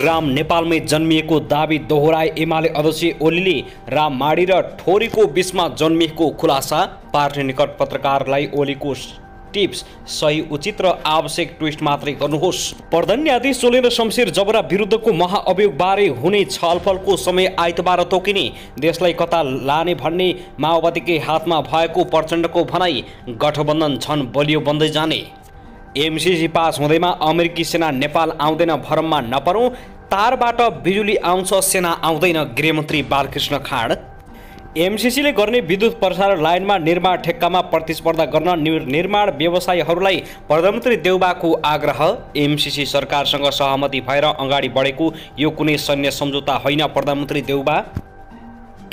राम नेपालमै जन्मिएको दाबी दोहोराए एमाले अध्यक्ष ओलीले। राममाडी र ठोरीको बीचमा जन्मिएको खुलासा। पार्टी निकट पत्रकारलाई ओलीको टिप्स सही उचित र आवश्यक ट्विस्ट मात्रै गर्नुहोस्। प्रधान न्यायाधीश जोलेन्द्र शमशेर जबरा विरुद्धको महाअभियोगबारे हुने छलफलको समय आइतबार तोकिने। देशलाई कता लाने भन्ने माओवादीकै हातमा भएको प्रचण्डको भनाई। गठबन्धन झन बलियो बन्दै जाने। एमसीसी पास हुँदैमा अमेरिकी सेना नेपाल आउँदैन भरममा नपरौँ। तारबाट बिजुली आउँछ सेना आउँदैन। गृहमन्त्री बालकृष्ण खाँड। एमसीसीले गर्ने विद्युत प्रसारण लाइनमा निर्माण ठेक्कामा प्रतिस्पर्धा गर्न निर्माण व्यवसायीहरूलाई प्रधानमन्त्री देउबाको आग्रह। एमसीसी सरकारसँग सहमति भएर अगाडि बढेको यो कुनै सैन्य सम्झौता होइन। प्रधानमन्त्री देउबा।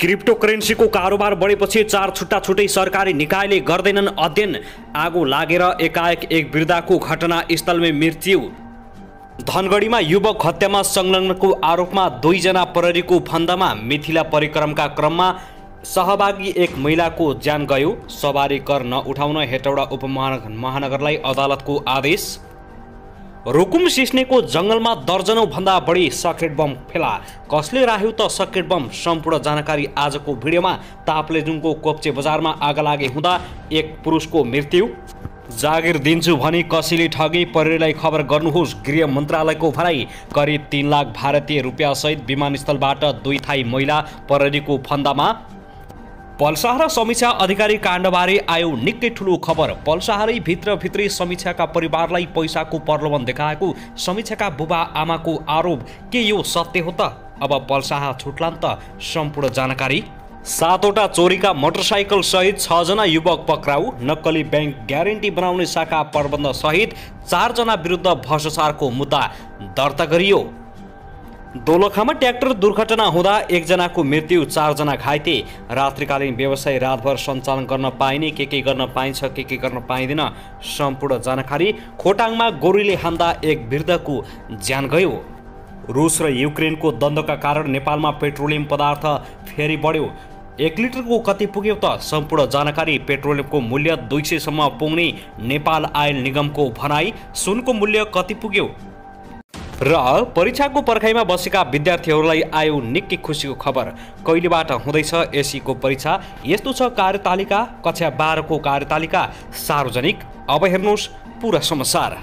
क्रिप्टोकरेन्सीको कारोबार बढेपछि 4 छुट्टै सरकारी निकायले गर्दैनन् अध्ययन। आगो लागेर एकाएक एक वृद्धाको घटनास्थलमै मृत्यु। धनगढीमा युवक हत्यामा संलग्नको आरोपमा 2 जना प्रहरीको फन्दामा। मिथिला परिक्रमाका क्रममा सहभागी एक महिलाको ज्यान गयो। सवारी कर नउठाउन हेटौडा उपमहानगरलाई अदालतको आदेश। रुकुम सिस्नेको जंगलमा दर्जनौं भन्दा बढी सकेट बम फेला। कसले राख्यो त सकेट बम? सम्पूर्ण जानकारी आजको भिडियोमा। ताप्लेजुङको कोप्चे बजारमा आगलागी हुँदा एक पुरुषको मृत्यु। जागिर दिन्छु भनी कसैले ठगे प्रहरीलाई खबर गर्नुहोस्। गृह मन्त्रालयको भनाई। करिब 3 लाख भारतीय रुपियाँ सहित विमानस्थलबाट 2 थाई महिला प्रहरीको फन्दामा। पल्साहारा समीक्षा अधिकारी काण्डबारे आयो निकै ठुलो खबर। पल्साहारै भित्री समीक्षाका परिवारलाई पैसाको प्रलोभन देखाएको समीक्षाका बुबा आमाको आरोप। के यो सत्य हो त? अब पल्साहा छुट्लान् त? सम्पूर्ण जानकारी। 7वटा चोरीका मोटरसाइकल सहित 6 जना युवक पक्राउ। नक्कली बैंक ग्यारेन्टी बनाउने शाखा प्रबन्ध सहित 4 जना विरुद्ध भ्रष्टाचारको मुद्दा दर्ता गरियो। दोलखामा ट्र्याक्टर दुर्घटना हुँदा 1 जनाको मृत्यु, 4 जना घाइते। रात्रिकालीन व्यवसाय रातभर सञ्चालन गर्न पाइने, के गर्न पाइन्छ, के गर्न पाइँदैन, सम्पूर्ण जानकारी। खोटाङमा गोरुले हान्दा एक वृद्धको ज्यान गयो। रुस र युक्रेनको द्वन्द्वका कारण नेपालमा पेट्रोलियम पदार्थ फेरि बढ्यो। 1 लिटरको कति पुग्यो त? सम्पूर्ण जानकारी। पेट्रोलियमको मूल्य 200 सम्म पुग्ने नेपाल आयल निगमको भनाई। सुनको मूल्य कति पुग्यो? र परीक्षाको पर्खाइमा बसेका विद्यार्थीहरूलाई आयो निकै खुसीको खबर। कहिलेबाट हुँदैछ एसीको परीक्षा? यस्तो छ कार्यतालिका। कक्षा 12 को कार्यतालिका सार्वजनिक। अब हेर्नुहोस् पुरा समाचार।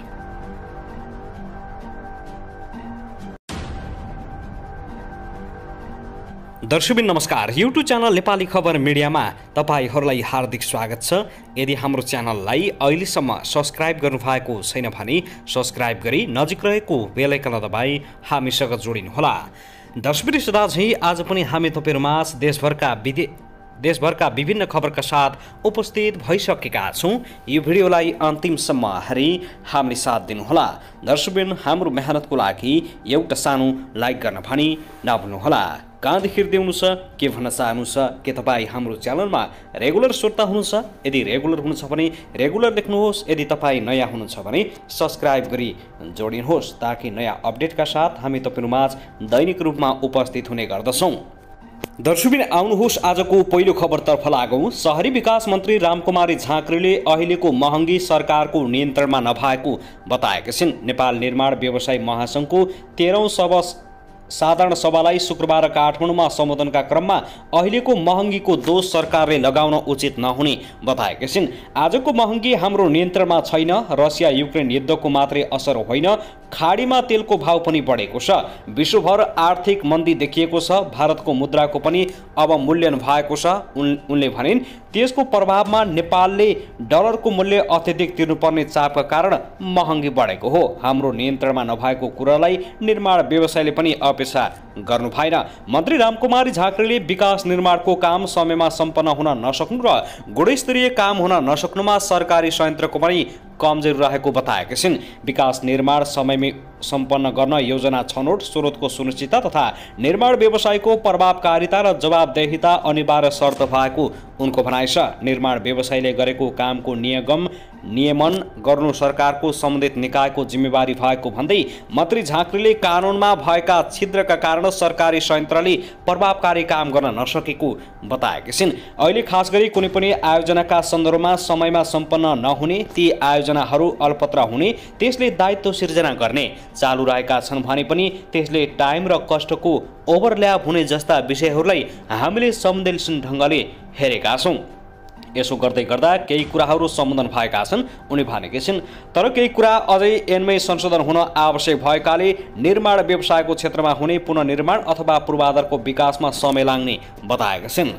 दर्शकबिन नमस्कार। युट्युब च्यानल नेपाली खबर मिडियामा तपाईहरूलाई हार्दिक स्वागत छ। यदि हाम्रो च्यानललाई अहिलेसम्म सब्स्क्राइब गर्नुभएको छैन भने सब्स्क्राइब गरी नजिक रहेको बेल आइकन दबाई हामीसँग जोडिनुहोला। दर्शकबिन सदा झैं आज पनि हामी तपाईहरुमाझ देशभरका विभिन्न खबरका साथ उपस्थित भइसकेका छौं। यो भिडियोलाई अन्तिमसम्म हेरी हामीले साथ दिनुहोला। दर्शकबिन हाम्रो मेहनतको लागि एउटा सानो लाइक गर्न भनी नभुल्नुहोला। कहाँदेखि हेर्दै हुनुहुन्छ, के भन्न चाहनुहुन्छ, के तपाईँ हाम्रो च्यानलमा रेगुलर श्रोता हुनुहुन्छ? यदि रेगुलर हुनुहुन्छ भने रेगुलर लेख्नुहोस्। यदि तपाईँ नयाँ हुनुहुन्छ भने सब्स्क्राइब गरी जोडिनुहोस् ताकि नयाँ अपडेटका साथ हामी तपाईहरुमाझ दैनिक रूपमा उपस्थित हुने गर्दछौँ। दर्शकबिन आउनुहोस् आजको पहिलो खबरतर्फ लागौं। शहरी विकास मन्त्री रामकुमारी झाँक्रीले अहिलेको महँगी सरकारको नियन्त्रणमा नभएको बताएका छिन्। नेपाल निर्माण व्यवसाय महासंघको 13औं साधारण सभालाई शुक्रबार काठमाडौँमा सम्बोधनका क्रममा अहिलेको महँगीको दोष सरकारले लगाउन उचित नहुने बताएका छिन्। आजको महँगी हाम्रो नियन्त्रणमा छैन। रसिया युक्रेन युद्धको मात्रै असर होइन, खाडीमा तेलको भाव पनि बढेको छ। विश्वभर आर्थिक मन्दी देखिएको छ। भारतको मुद्राको पनि अवमूल्यन भएको छ। उनले भनिन् त्यसको प्रभावमा नेपालले डलरको मूल्य अत्यधिक तिर्नुपर्ने चापका कारण महँगी बढेको हो। हाम्रो नियन्त्रणमा नभएको कुरालाई निर्माण व्यवसायले पनि अपेक्षा गर्नु भएन। मन्त्री रामकुमारी झाँक्रीले विकास निर्माणको काम समयमा सम्पन्न हुन नसक्नु र गुणस्तरीय काम हुन नसक्नुमा सरकारी संयन्त्रको पनि कमजोरी रहेको बताएका छिन्। विकास निर्माण समयमै सम्पन्न गर्न योजना छनौट, स्रोतको सुनिश्चितता तथा निर्माण व्यवसायको प्रभावकारिता र जवाबदेहिता अनिवार्य शर्त भएको उनको भनाइ छ। निर्माण व्यवसायले गरेको कामको नियमन गर्नु सरकारको सम्बन्धित निकायको जिम्मेवारी भएको भन्दै मन्त्री झाँक्रीले कानुनमा भएका छिद्रका कारण सरकारी संयन्त्रले प्रभावकारी काम गर्न नसकेको बताएका छिन्। अहिले खास गरी कुनै पनि आयोजनाका सन्दर्भमा समयमा सम्पन्न नहुने, ती आयोजनाहरू अल्पत्र हुने, त्यसले दायित्व सिर्जना गर्ने, चालु रहेका छन् भने पनि त्यसले टाइम र कष्टको ओभरल्याप हुने जस्ता विषयहरूलाई हामीले संवेदनशील ढङ्गले हेरेका छौँ। यसो गर्दै गर्दा केही कुराहरू सम्बोधन भएका छन् उनी भनेका छिन्। तर केही कुरा अझै ऐनमै संशोधन हुन आवश्यक भएकाले निर्माण व्यवसायको क्षेत्रमा हुने पुनर्निर्माण अथवा पूर्वाधारको विकासमा समय लाग्ने बताएका छिन्।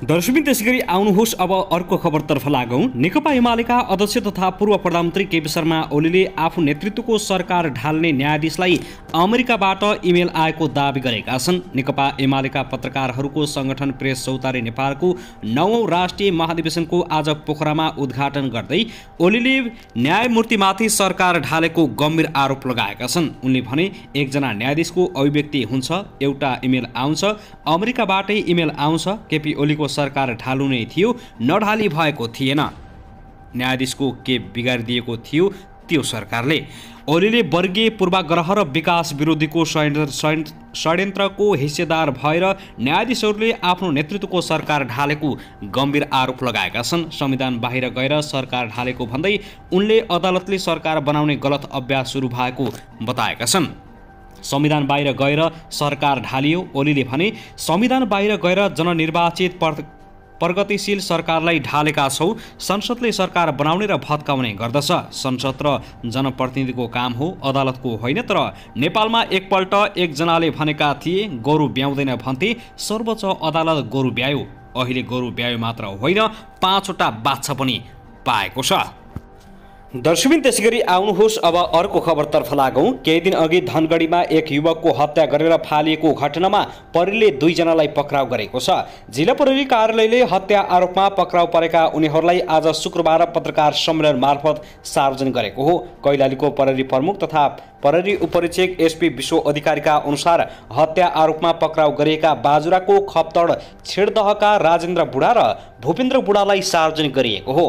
दर्शकबिन त्यसैगरी आउनुहोस् अब अर्को खबरतर्फ लागौँ। नेकपा एमालेका अध्यक्ष तथा पूर्व प्रधानमन्त्री केपी शर्मा ओलीले आफू नेतृत्वको सरकार ढाल्ने न्यायाधीशलाई अमेरिकाबाट इमेल आएको दावी गरेका छन्। नेकपा एमालेका पत्रकारहरूको संगठन प्रेस चौतारी नेपालको 9औं राष्ट्रिय महाधिवेशनको आज पोखरामा उद्घाटन गर्दै ओलीले न्यायमूर्तिमाथि सरकार ढालेको गम्भीर आरोप लगाएका छन्। उनले भने एकजना न्यायाधीशको अभिव्यक्ति हुन्छ, एउटा इमेल आउँछ, अमेरिकाबाटै इमेल आउँछ, केपी ओलीको सरकार ढाल्नु नै थियो, नढाली भएको थिएन। न्यायाधीशको के बिगारिदिएको थियो त्यो सरकारले। ओलीले वर्गीय पूर्वाग्रह र विकास विरोधीको षड्यन्त्रको हिस्सेदार भएर न्यायाधीशहरूले आफ्नो नेतृत्वको सरकार ढालेको गम्भीर आरोप लगाएका छन्। संविधान बाहिर गएर सरकार ढालेको भन्दै उनले अदालतले सरकार बनाउने गलत अभ्यास सुरु भएको बताएका छन्। संविधान बाहिर गएर सरकार ढालियो। ओलीले भने संविधान बाहिर गएर जननिर्वाचित प्रगतिशील सरकारलाई ढालेका छौँ। संसदले सरकार बनाउने र भत्काउने गर्दछ। संसद र जनप्रतिनिधिको काम हो, अदालतको होइन। तर नेपालमा एकपल्ट एकजनाले भनेका थिए गोरु ब्याउँदैन भन्थे, सर्वोच्च अदालत गोरु ब्यायो। अहिले गोरु ब्यायो मात्र होइन, 5वटा बाछा पनि पाएको छ। दर्शकबिन त्यसैगरी आउनुहोस् अब अर्को खबरतर्फ लागौँ। केही दिन अघि धनगढीमा एक युवकको हत्या गरेर फालिएको घटनामा प्रहरीले 2 जनालाई पक्राउ गरेको छ। जिल्ला प्रहरी कार्यालयले हत्या आरोपमा पक्राउ परेका उनीहरूलाई आज शुक्रबार पत्रकार सम्मेलन मार्फत सार्वजनिक गरेको हो। कैलालीको प्रहरी प्रमुख तथा प्रहरी उपरीक्षक एसपी विश्व अधिकारीका अनुसार हत्या आरोपमा पक्राउ गरिएका बाजुराको खप्तड छेडदहका राजेन्द्र बुढा र भूपेन्द्र बुढालाई सार्वजनिक गरिएको हो।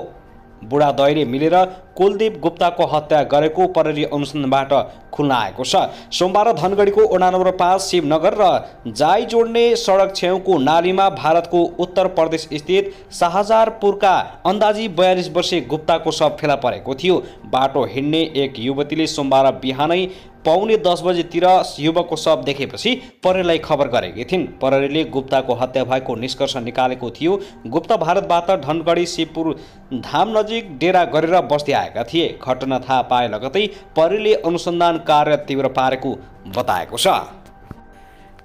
बुढा दहिले मिलेर कुलदीप गुप्ताको हत्या गरेको प्रहरी अनुसन्धानबाट खुल्न आएको छ। सोमबार धनगढीको वडा नम्बर 5 शिवनगर र जाई जोड्ने सडक छेउको नालीमा भारतको उत्तर प्रदेश स्थित शाहजारपुरका अन्दाजी 42 वर्षीय गुप्ताको शव फेला परेको थियो। बाटो हिँड्ने एक युवतीले सोमबार बिहानै पौने 10 बजेतिर युवकको शव देखेपछि प्रहरीलाई खबर गरेकी थिइन्। प्रहरीले गुप्ताको हत्या भएको निष्कर्ष निकालेको थियो। गुप्ता भारतबाट धनगढी शिवपुर धाम नजिक डेरा गरेर बस्दै आएका थिए। घटना थाहा पाए लगतै प्रहरीले अनुसन्धान कार्य तीव्र पारेको बताएको छ।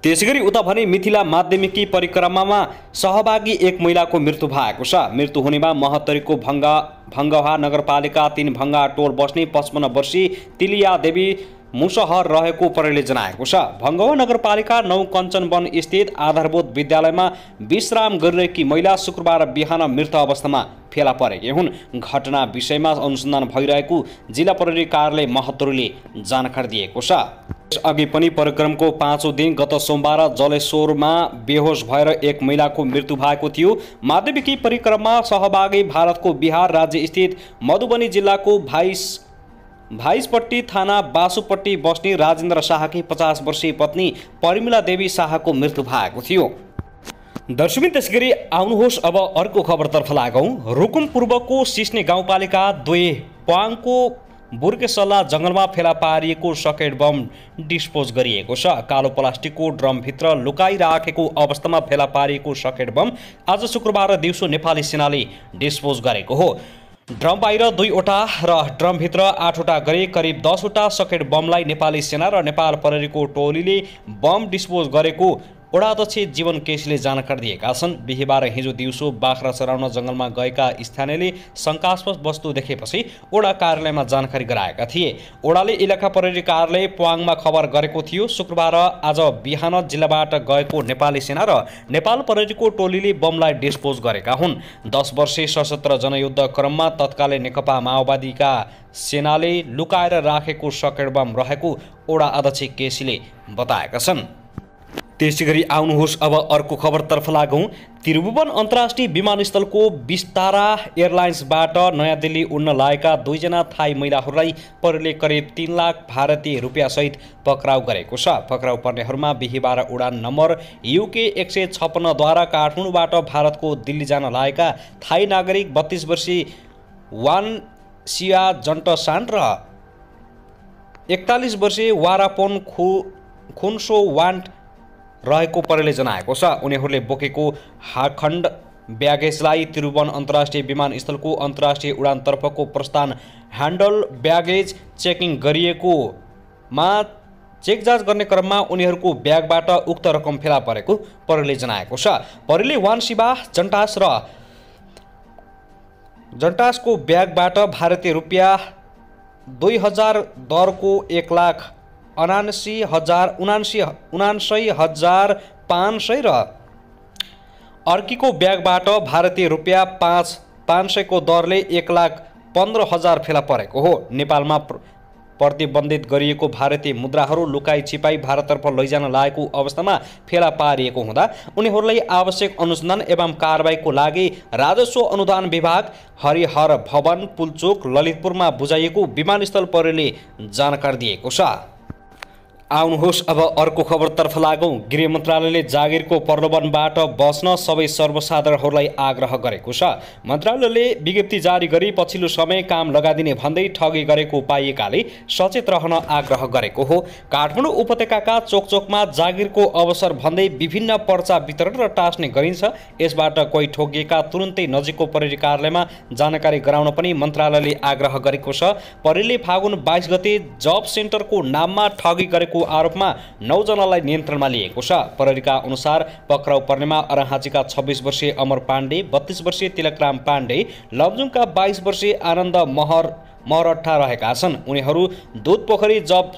त्यसैगरी उता भने मिथिला माध्यमिकी परिक्रमामा सहभागी एक महिलाको मृत्यु भएको छ। मृत्यु हुनेमा महोत्तरीको भङ्गहा नगरपालिका 3 भङ्गा टोल बस्ने 55 वर्षीय तिलिया देवी मुसहर रहेको प्रहरीले जनाएको छ। भङ्गवा नगरपालिका 9 कञ्चनवन स्थित आधारभूत विद्यालयमा विश्राम गरिरहेकी महिला शुक्रबार बिहान मृत अवस्थामा फेला परेकी हुन्। घटना विषयमा अनुसन्धान भइरहेको जिल्ला प्रहरी कार्यालय महोत्तरीले जानकारी दिएको छ। अघि पनि परिक्रमको 5औं दिन गत सोमबार जलेश्वरमा बेहोस भएर एक महिलाको मृत्यु भएको थियो। माध्यमिकी परिक्रममा सहभागी भारतको बिहार राज्य स्थित मधुबनी जिल्लाको भाइसपट्टी थाना बासुपट्टी बस्ने राजेन्द्र शाहकी 50 वर्षीय पत्नी परिमला देवी शाहको मृत्यु भएको थियो। दर्शकबिन त्यसैगरी आउनुहोस् अब अर्को खबरतर्फ लागौँ। रुकुम पूर्वको सिस्ने गाउँपालिका 2 प्वाङको बुर्केसल्ला जङ्गलमा फेला पारिएको सकेट बम डिस्पोज गरिएको छ। कालो प्लास्टिकको ड्रमभित्र लुकाइराखेको अवस्थामा फेला पारिएको सकेट बम आज शुक्रबार दिउँसो नेपाली सेनाले डिस्पोज गरेको हो। ड्रम बाहिर 2वटा र ड्रमभित्र 8वटा गरी करिब 10वटा सकेट बमलाई नेपाली सेना र नेपाल प्रहरीको टोलीले बम डिस्पोज गरेको वडाध्यक्ष जीवन केसीले जानकारी दिएका छन्। बिहिबार हिजो दिउँसो बाख्रा चराउन जङ्गलमा गएका स्थानीयले शङ्कास्पद वस्तु देखेपछि वडा कार्यालयमा जानकारी गराएका थिए। वडाले इलाका प्रहरी कार्यालय प्वाङमा खबर गरेको थियो। शुक्रबार आज बिहान जिल्लाबाट गएको नेपाली सेना र नेपाल प्रहरीको टोलीले बमलाई डिस्पोज गरेका हुन्। 10 वर्षे सशस्त्र जनयुद्ध क्रममा तत्कालीन नेकपा माओवादीका सेनाले लुकाएर राखेको सकेट बम रहेको वडा अध्यक्ष केसीले बताएका छन्। त्यसैगरी आउनुहोस् अब अर्को खबरतर्फ लागौँ। त्रिभुवन अन्तर्राष्ट्रिय विमानस्थलको विस्तारा एयरलाइन्सबाट नयाँ दिल्ली उड्न लागेका 2 जना थाई महिलाहरूलाई प्रहरीले करिब 3 लाख भारतीय रुपियाँ सहित पक्राउ गरेको छ। पक्राउ पर्नेहरूमा बिहिबार उडान नम्बर UK 156 द्वारा काठमाडौँबाट भारतको दिल्ली जान लागेका थाई नागरिक 32 वर्षीय वान सिया जन्टसान र 41 वर्षीय वारापोन खुन्सो वान्ट रहेको प्रहरीले जनाएको छ। उनीहरूले बोकेको खण्ड ब्यागेजलाई त्रिभुवन अन्तर्राष्ट्रिय विमानस्थलको अन्तर्राष्ट्रिय उडानतर्फको प्रस्थान ह्यान्डल ब्यागेज चेकिङ गरिएकोमा चेक जाँच गर्ने क्रममा उनीहरूको ब्यागबाट उक्त रकम फेला परेको प्रहरीले जनाएको छ। प्रहरीले वानसिबा जन्टासको ब्यागबाट भारतीय रुपियाँ 2000 दरको 1,79,500 र अर्कीको ब्यागबाट भारतीय रुपियाँ 500 को दरले 1,15,000 फेला परेको हो। नेपालमा प्रतिबन्धित गरिएको भारतीय मुद्राहरू लुकाई छिपाई भारततर्फ लैजान लागेको अवस्थामा फेला पारिएको हुँदा उनीहरूलाई आवश्यक अनुसन्धान एवं कारबाहीको लागि राजस्व अनुदान विभाग हरिहर भवन पुल्चोक ललितपुरमा बुझाइएको विमानस्थल प्रहरीले जानकारी दिएको छ। आउनुहोस् अब अर्को खबरतर्फ लागौँ। गृह मन्त्रालयले जागिरको प्रलोभनबाट बस्न सबै सर्वसाधारणहरूलाई आग्रह गरेको छ। मन्त्रालयले विज्ञप्ति जारी गरी पछिल्लो समय काम लगाइदिने भन्दै ठगी गरेको पाइएकाले सचेत रहन आग्रह गरेको हो। काठमाडौँ उपत्यकाका चोकचोकमा जागिरको अवसर भन्दै विभिन्न पर्चा वितरण र टाँस्ने गरिन्छ। यसबाट कोही ठगिएका तुरुन्तै नजिकको प्रहरी कार्यालयमा जानकारी गराउन पनि मन्त्रालयले आग्रह गरेको छ। प्रहरीले फागुन 22 गते जब सेन्टरको नाममा ठगी गरेको आरोपमा 9 जनालाई नियन्त्रणमा लिएको छ। प्रहरीका अनुसार पक्राउ पर्नेमा अरहाँचीका 26 वर्षीय अमर पाण्डे, 32 वर्षीय तिलकराम पाण्डे, लमजुङका 22 वर्षीय आनन्द महरठा रहेका छन्। उनीहरू Dudhpokhari job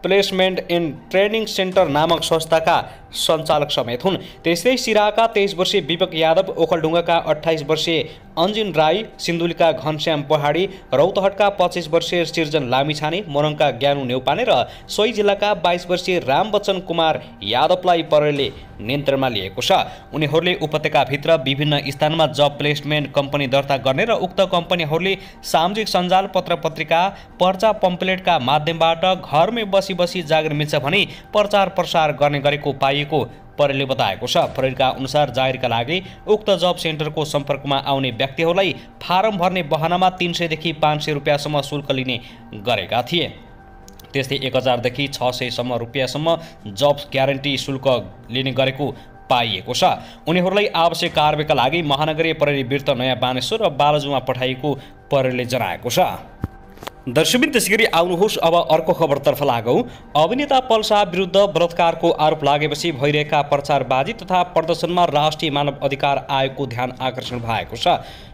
placement and training centre नामक संस्थाका सञ्चालक समेत हुन्। त्यस्तै सिराहाका 23 वर्षीय विवेक यादव, ओखलढुङ्गाका 28 वर्षीय अन्जिन राई, सिन्धुलीका घनश्याम पहाडी, रौतहटका 25 वर्षीय सिर्जन लामिछाने, मोरङका ज्ञानु नेउपाने र सोही जिल्लाका 22 वर्षीय रामबच्चन कुमार यादवलाई प्रहरीले नियन्त्रणमा लिएको छ। उनीहरूले उपत्यकाभित्र विभिन्न स्थानमा जब प्लेसमेन्ट कम्पनी दर्ता गर्ने र उक्त कम्पनीहरूले सामाजिक सञ्जाल, पत्र पत्रिका, पर्चा पम्पलेटका माध्यमबाट घरमै बसी जागिर मिल्छ भनी प्रचार प्रसार गर्ने गरेको पाइएको प्रहरीले बताएको छ। प्रहरीका अनुसार जागिरका लागि उक्त जब सेन्टरको सम्पर्कमा आउने व्यक्तिहरूलाई फारम भर्ने बहानामा 300 देखि 500 रुपियाँसम्म शुल्क लिने गरेका थिए। त्यस्तै 1000 देखि 600 सम्म रुपियाँसम्म जब ग्यारेन्टी शुल्क लिने गरेको पाइएको छ। उनीहरूलाई आवश्यक कारबाहीका लागि महानगरीय प्रहरी बिर्त नयाँ बानेश्वर र बालजुमा पठाइएको प्रहरीले जनाएको छ। दर्शकबिन त्यसैगरी आउनुहोस् अब अर्को खबरतर्फ लागौँ। अभिनेता पल्सा विरुद्ध बलात्कारको आरोप लागेपछि भइरहेका प्रचारबाजी तथा प्रदर्शनमा राष्ट्रिय मानव अधिकार आयोगको ध्यान आकर्षण भएको छ।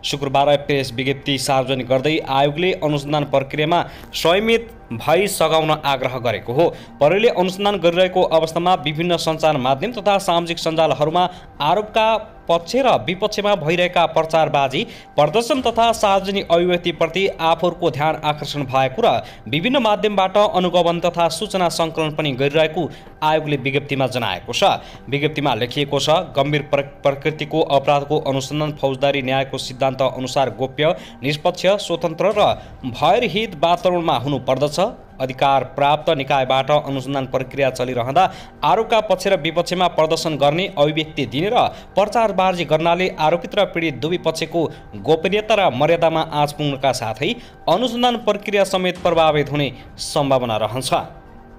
शुक्रबार प्रेस विज्ञप्ति सार्वजनिक गर्दै आयोगले अनुसन्धान प्रक्रियामा संयमित भई सघाउन आग्रह गरेको हो। प्रहरीले अनुसन्धान गरिरहेको अवस्थामा विभिन्न सञ्चार माध्यम तथा सामाजिक सञ्जालहरूमा आरोपका पक्ष र विपक्षमा भइरहेका प्रचारबाजी, प्रदर्शन तथा सार्वजनिक अभिव्यक्तिप्रति आफूहरूको ध्यान आकर्षण भएको र विभिन्न माध्यमबाट अनुगमन तथा सूचना सङ्कलन पनि गरिरहेको आयोगले विज्ञप्तिमा जनाएको छ। विज्ञप्तिमा लेखिएको छ, गम्भीर प्रकृतिको अपराधको अनुसन्धान फौजदारी न्यायको सिद्धान्त अनुसार गोप्य, निष्पक्ष, स्वतन्त्र र भयरहित वातावरणमा हुनुपर्दछ। अधिकार प्राप्त निकायबाट अनुसन्धान प्रक्रिया चलिरहँदा आरोपका पक्ष र विपक्षमा प्रदर्शन गर्ने, अभिव्यक्ति दिने र प्रचारबाजी गर्नाले आरोपित र पीडित दुवै पक्षको गोपनीयता र मर्यादामा आँच पुग्नका साथै अनुसन्धान प्रक्रिया समेत प्रभावित हुने सम्भावना रहन्छ।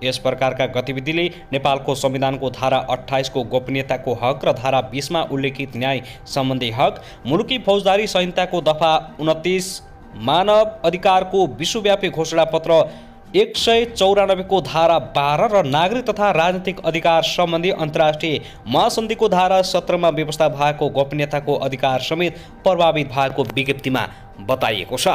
यस प्रकारका गतिविधिले नेपालको संविधानको धारा 28 को गोपनीयताको हक र धारा 20 मा उल्लेखित न्याय सम्बन्धी हक, मुलुकी फौजदारी संहिताको दफा 29, मानव अधिकारको विश्वव्यापी घोषणा पत्र 194 को धारा 12 र नागरिक तथा राजनीतिक अधिकार सम्बन्धी अन्तर्राष्ट्रिय महासन्धिको धारा 17 मा व्यवस्था भएको गोपनीयताको अधिकार समेत प्रभावित भएको विज्ञप्तिमा बताइएको छ।